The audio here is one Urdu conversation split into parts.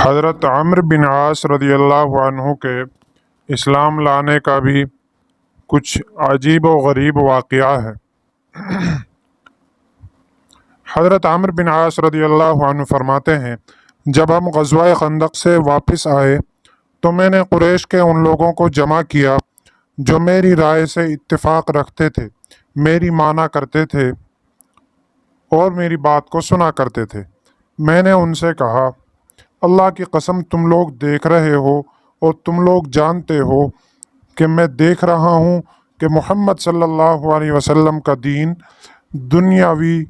حضرت عمرو بن عاص رضی اللہ عنہ کے اسلام لانے کا بھی کچھ عجیب و غریب واقعہ ہے۔ حضرت عمرو بن عاص رضی اللہ عنہ فرماتے ہیں، جب ہم غزوہ خندق سے واپس آئے تو میں نے قریش کے ان لوگوں کو جمع کیا جو میری رائے سے اتفاق رکھتے تھے، میری مانا کرتے تھے اور میری بات کو سنا کرتے تھے۔ میں نے ان سے کہا، اللہ کی قسم تم لوگ دیکھ رہے ہو اور تم لوگ جانتے ہو کہ میں دیکھ رہا ہوں کہ محمد صلی اللہ علیہ وسلم کا دین دنیاوی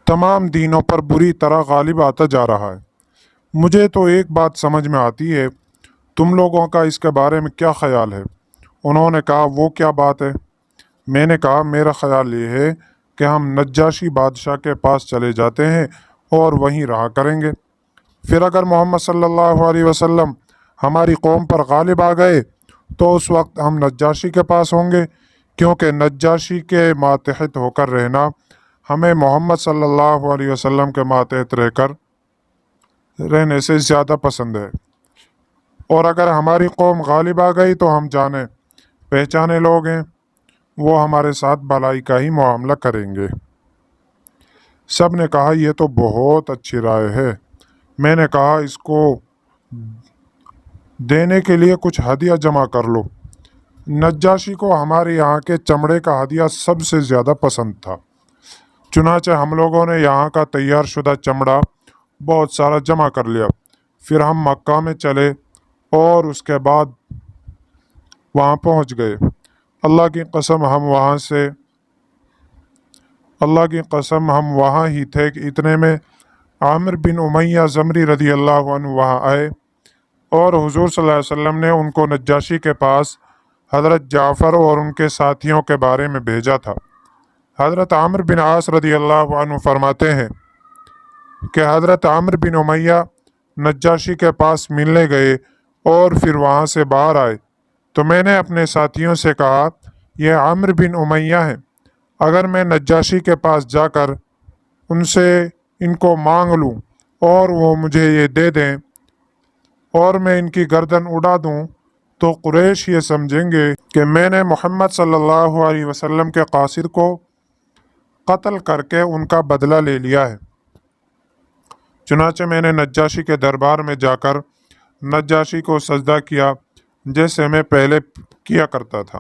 تمام دینوں پر بری طرح غالب آتا جا رہا ہے۔ مجھے تو ایک بات سمجھ میں آتی ہے، تم لوگوں کا اس کے بارے میں کیا خیال ہے؟ انہوں نے کہا، وہ کیا بات ہے؟ میں نے کہا، میرا خیال یہ ہے کہ ہم نجاشی بادشاہ کے پاس چلے جاتے ہیں اور وہیں رہا کریں گے۔ پھر اگر محمد صلی اللہ علیہ وسلم ہماری قوم پر غالب آ گئے تو اس وقت ہم نجاشی کے پاس ہوں گے، کیونکہ نجاشی کے ماتحت ہو کر رہنا ہمیں محمد صلی اللہ علیہ وسلم کے ماتحت رہنے سے زیادہ پسند ہے، اور اگر ہماری قوم غالب آ گئی تو ہم جانے پہچانے لوگ ہیں، وہ ہمارے ساتھ بھلائی کا ہی معاملہ کریں گے۔ سب نے کہا، یہ تو بہت اچھی رائے ہے۔ میں نے کہا، اس کو دینے کے لیے کچھ ہدیہ جمع کر لو۔ نجاشی کو ہمارے یہاں کے چمڑے کا ہدیہ سب سے زیادہ پسند تھا، چنانچہ ہم لوگوں نے یہاں کا تیار شدہ چمڑا بہت سارا جمع کر لیا۔ پھر ہم مکہ میں چلے اور اس کے بعد وہاں پہنچ گئے۔ اللہ کی قسم ہم وہاں ہی تھے کہ اتنے میں عامر بن امیہ زمری رضی اللہ عنہ وہاں آئے، اور حضور صلی اللہ علیہ وسلم نے ان کو نجاشی کے پاس حضرت جعفر اور ان کے ساتھیوں کے بارے میں بھیجا تھا۔ حضرت عمرو بن عاص رضی اللہ عنہ فرماتے ہیں کہ حضرت عامر بن امیہ نجاشی کے پاس ملنے گئے اور پھر وہاں سے باہر آئے تو میں نے اپنے ساتھیوں سے کہا، یہ عامر بن امیہ ہیں، اگر میں نجاشی کے پاس جا کر ان سے ان کو مانگ لوں اور وہ مجھے یہ دے دیں اور میں ان کی گردن اڑا دوں تو قریش یہ سمجھیں گے کہ میں نے محمد صلی اللہ علیہ وسلم کے قاصد کو قتل کر کے ان کا بدلہ لے لیا ہے۔ چنانچہ میں نے نجاشی کے دربار میں جا کر نجاشی کو سجدہ کیا جیسے میں پہلے کیا کرتا تھا۔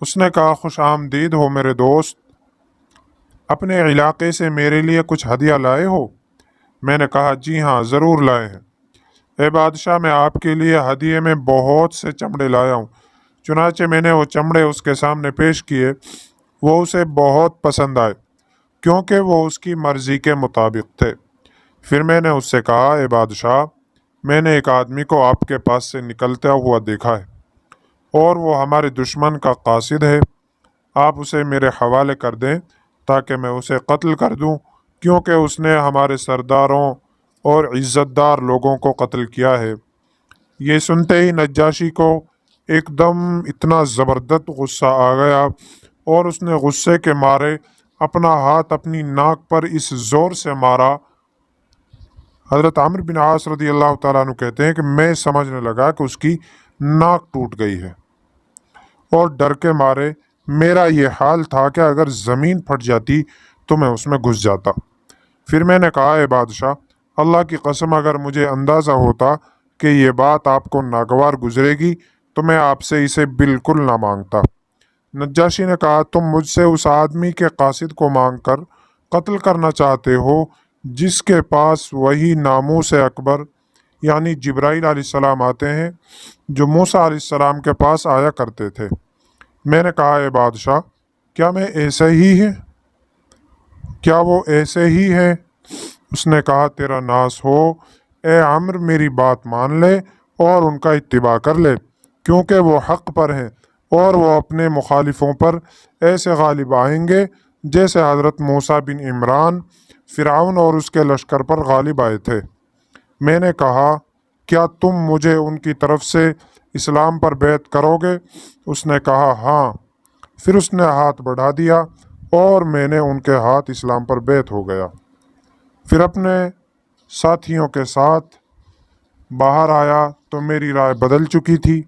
اس نے کہا، خوش آمدید ہو میرے دوست، اپنے علاقے سے میرے لیے کچھ ہدیہ لائے ہو؟ میں نے کہا، جی ہاں، ضرور لائے ہیں۔ اے بادشاہ، میں آپ کے لیے ہدیے میں بہت سے چمڑے لایا ہوں۔ چنانچہ میں نے وہ چمڑے اس کے سامنے پیش کیے۔ وہ اسے بہت پسند آئے کیونکہ وہ اس کی مرضی کے مطابق تھے۔ پھر میں نے اس سے کہا، اے بادشاہ، میں نے ایک آدمی کو آپ کے پاس سے نکلتا ہوا دیکھا ہے اور وہ ہمارے دشمن کا قاصد ہے۔ آپ اسے میرے حوالے کر دیں تاکہ میں اسے قتل کر دوں، کیونکہ اس نے ہمارے سرداروں اور عزت دار لوگوں کو قتل کیا ہے۔ یہ سنتے ہی نجاشی کو ایک دم اتنا زبردست غصہ آ گیا اور اس نے غصے کے مارے اپنا ہاتھ اپنی ناک پر اس زور سے مارا۔ حضرت عمرو بن عاص رضی اللہ تعالیٰ عنہ کہتے ہیں کہ میں سمجھنے لگا کہ اس کی ناک ٹوٹ گئی ہے، اور ڈر کے مارے میرا یہ حال تھا کہ اگر زمین پھٹ جاتی تو میں اس میں گھس جاتا۔ پھر میں نے کہا، اے بادشاہ، اللہ کی قسم اگر مجھے اندازہ ہوتا کہ یہ بات آپ کو ناگوار گزرے گی تو میں آپ سے اسے بالکل نہ مانگتا۔ نجاشی نے کہا، تم مجھ سے اس آدمی کے قاصد کو مانگ کر قتل کرنا چاہتے ہو جس کے پاس وہی ناموس اکبر یعنی جبرائیل علیہ السلام آتے ہیں، جو موسیٰ علیہ السلام کے پاس آیا کرتے تھے۔ میں نے کہا، اے بادشاہ، کیا وہ ایسے ہی ہیں؟ اس نے کہا، تیرا ناس ہو، اے عمرو، میری بات مان لے اور ان کا اتباع کر لے، کیونکہ وہ حق پر ہیں اور وہ اپنے مخالفوں پر ایسے غالب آئیں گے جیسے حضرت موسیٰ بن عمران فرعون اور اس کے لشکر پر غالب آئے تھے۔ میں نے کہا، کیا تم مجھے ان کی طرف سے اسلام پر بیعت کرو گے؟ اس نے کہا، ہاں۔ پھر اس نے ہاتھ بڑھا دیا اور میں نے ان کے ہاتھ اسلام پر بیعت ہو گیا۔ پھر اپنے ساتھیوں کے ساتھ باہر آیا تو میری رائے بدل چکی تھی۔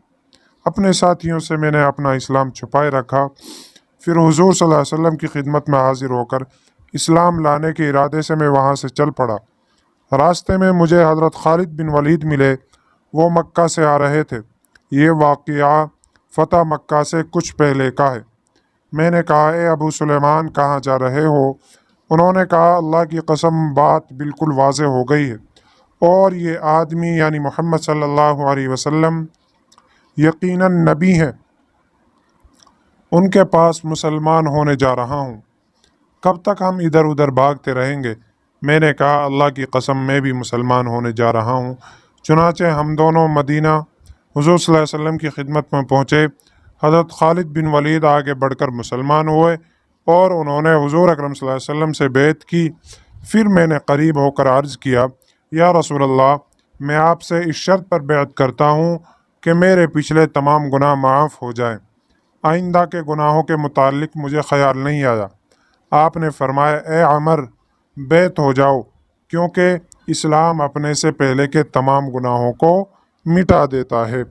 اپنے ساتھیوں سے میں نے اپنا اسلام چھپائے رکھا۔ پھر حضور صلی اللہ علیہ وسلم کی خدمت میں حاضر ہو کر اسلام لانے کے ارادے سے میں وہاں سے چل پڑا۔ راستے میں مجھے حضرت خالد بن ولید ملے، وہ مکہ سے آ رہے تھے۔ یہ واقعہ فتح مکہ سے کچھ پہلے کا ہے۔ میں نے کہا، اے ابو سلیمان، کہاں جا رہے ہو؟ انہوں نے کہا، اللہ کی قسم بات بالکل واضح ہو گئی ہے، اور یہ آدمی یعنی محمد صلی اللہ علیہ وسلم یقیناً نبی ہیں، ان کے پاس مسلمان ہونے جا رہا ہوں۔ کب تک ہم ادھر ادھر بھاگتے رہیں گے؟ میں نے کہا، اللہ کی قسم میں بھی مسلمان ہونے جا رہا ہوں۔ چنانچہ ہم دونوں مدینہ حضور صلی اللہ علیہ وسلم کی خدمت میں پہنچے۔ حضرت خالد بن ولید آگے بڑھ کر مسلمان ہوئے اور انہوں نے حضور اکرم صلی اللہ علیہ وسلم سے بیعت کی۔ پھر میں نے قریب ہو کر عرض کیا، یا رسول اللہ، میں آپ سے اس شرط پر بیعت کرتا ہوں کہ میرے پچھلے تمام گناہ معاف ہو جائیں۔ آئندہ کے گناہوں کے متعلق مجھے خیال نہیں آیا۔ آپ نے فرمایا، اے عمر، بیعت ہو جاؤ، کیونکہ اسلام اپنے سے پہلے کے تمام گناہوں کو مٹا دیتا ہے۔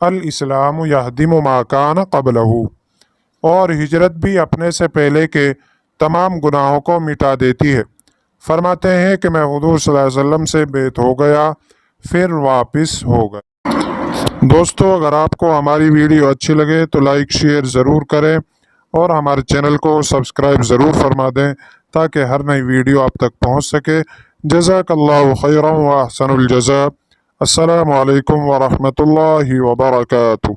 الاسلام یہدم ما کان قبلہ، اور ہجرت بھی اپنے سے پہلے کے تمام گناہوں کو مٹا دیتی ہے۔ فرماتے ہیں کہ میں حضور صلی اللہ علیہ وسلم سے بیعت ہو گیا، پھر واپس ہو گیا۔ دوستو، اگر آپ کو ہماری ویڈیو اچھی لگے تو لائک شیئر ضرور کریں اور ہمارے چینل کو سبسکرائب ضرور فرما دیں تاکہ ہر نئی ویڈیو آپ تک پہنچ سکے۔ جزاک اللہ خیرا و احسن الجزاء۔ السلام علیکم ورحمۃ اللہ وبرکاتہ۔